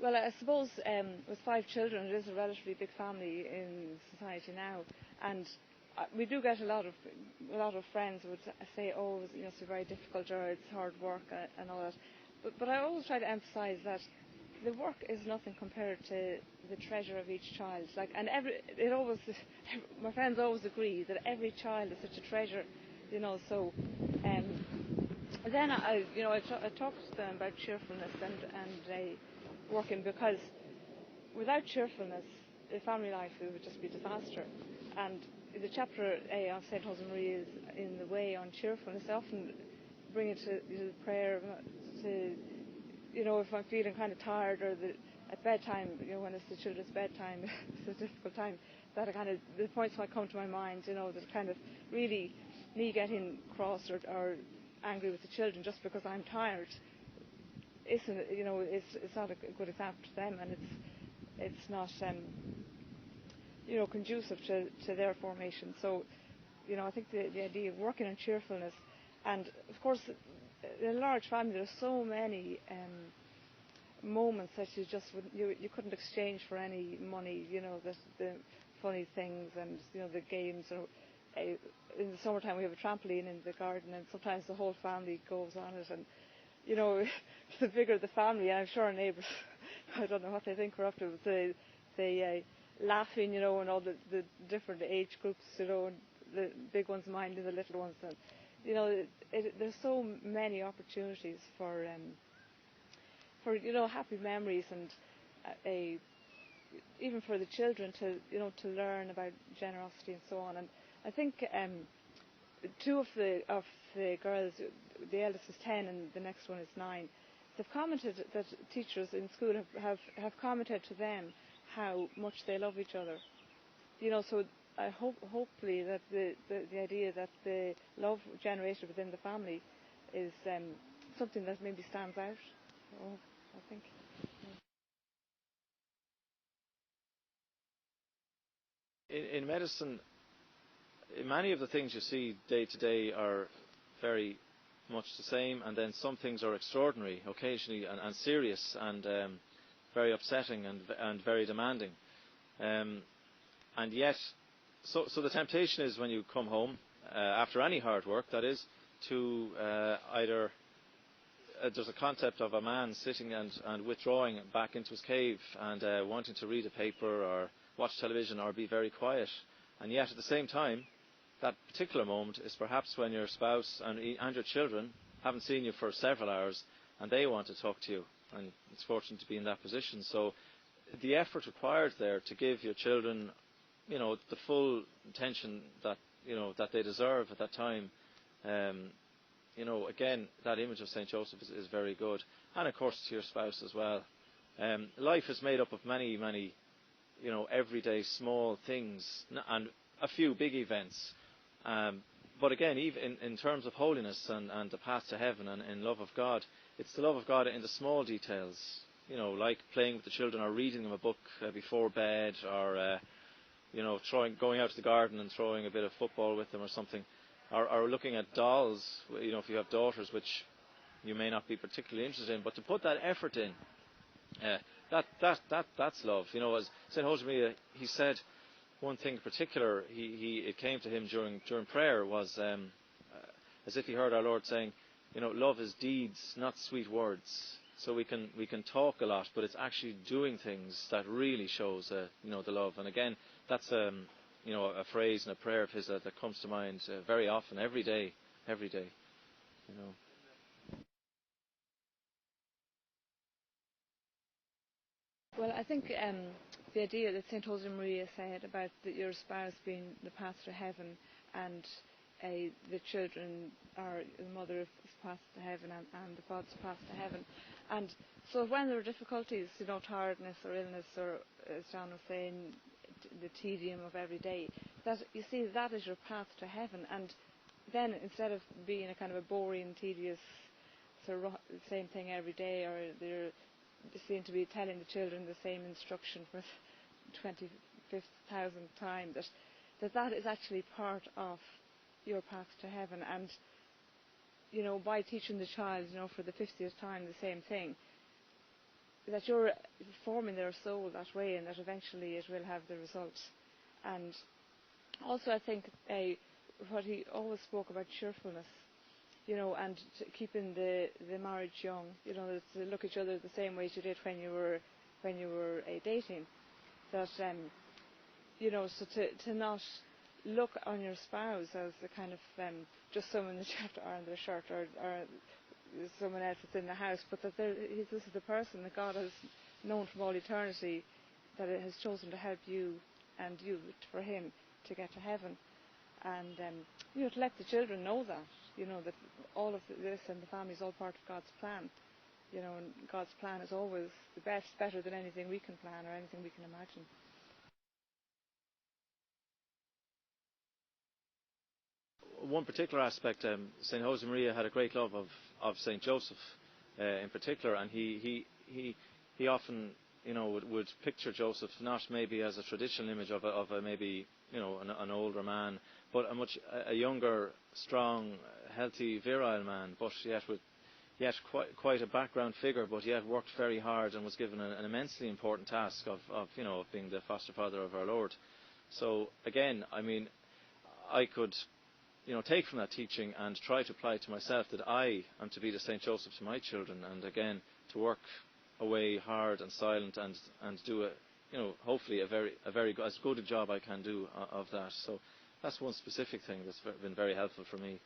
Well, I suppose with 5 children, it is a relatively big family in society now, and we do get a lot of friends who would say, "Oh, it's a very difficult or it's hard work and all that." But I always try to emphasise that the work is nothing compared to the treasure of each child. My friends always agree that every child is such a treasure, So then I talked to them about cheerfulness and working, because without cheerfulness, the family life would just be a disaster. And the chapter on St Josemarías in the way on cheerfulness, I often bring it to prayer to, if I'm feeling kind of tired, or at bedtime, when it's the children's bedtime, it's a difficult time, that the points might come to my mind, that kind of really me getting cross or angry with the children just because I'm tired isn't, it's not a good example to them, and it's not conducive to their formation. So I think the idea of working on cheerfulness, and of course in a large family there are so many moments that you couldn't exchange for any money, the funny things and the games, or in the summertime we have a trampoline in the garden, and sometimes the whole family goes on it, and the bigger the family, I'm sure our neighbours, I don't know what they think we're up to, they laughing, and all the different age groups, and the big ones minding the little ones, and there's so many opportunities for happy memories, and even for the children to learn about generosity and so on. And I think 2 of the girls, the eldest is 10 and the next one is 9, they've commented that teachers in school have commented to them how much they love each other. So I hopefully that the idea that the love generated within the family is something that maybe stands out. I think. In medicine, many of the things you see day to day are very much the same, and then some things are extraordinary occasionally and serious and very upsetting and very demanding. And yet, so the temptation is when you come home after any hard work, that is, to either there's a concept of a man sitting and withdrawing back into his cave and wanting to read a paper or watch television or be very quiet. And yet at the same time, that particular moment is perhaps when your spouse and your children haven't seen you for several hours and they want to talk to you, and it's fortunate to be in that position. So the effort required there to give your children the full attention that that they deserve at that time, again, that image of St Joseph is very good. And of course to your spouse as well. Life is made up of many everyday small things and a few big events, but again, even in terms of holiness and the path to heaven and in love of God, it's the love of God in the small details, like playing with the children or reading them a book before bed, or going out to the garden and throwing a bit of football with them or something, or looking at dolls, if you have daughters, which you may not be particularly interested in, but to put that effort in, that's love. As St Josemaría, he said one thing in particular, it came to him during prayer, was as if he heard our Lord saying, love is deeds, not sweet words. So we can talk a lot, but it's actually doing things that really shows the love. And again, that's a phrase and a prayer of his that comes to mind very often, every day. Well, I think the idea that St Josemaría said about your spouse being the path to heaven, and the children are the mother's path to heaven and the father's path to heaven. And so when there are difficulties, tiredness or illness, or as John was saying, the tedium of every day, that you see that is your path to heaven. And then instead of being a kind of a boring, tedious, same thing every day, or they seem to be telling the children the same instruction for 25,000 times, that is actually part of your path to heaven. And by teaching the child for the 50th time the same thing, that you're forming their soul that way, and that eventually it will have the result. And also, I think what he always spoke about cheerfulness, and keeping the marriage young, to look at each other the same way as you did when you were dating. That so to not look on your spouse as a kind of just someone that you have to iron their shirt, or someone else that's in the house, but that this is the person that God has known from all eternity, that it has chosen to help you and you for Him to get to heaven. And to let the children know that, that all of this and the family is all part of God's plan, and God's plan is always the best, better than anything we can plan or anything we can imagine. One particular aspect, St Josemaria had a great love of St Joseph in particular, and he often would picture Joseph not maybe as a traditional image of a maybe an older man, but a younger, strong, healthy, virile man, but yet quite a background figure, but yet worked very hard and was given an immensely important task of being the foster father of our Lord. So again, I mean, I could take from that teaching and try to apply it to myself, that I am to be the St Joseph to my children, and again to work away hard and silent and do hopefully a very good, as good a job I can do of that. So that's one specific thing that's been very helpful for me.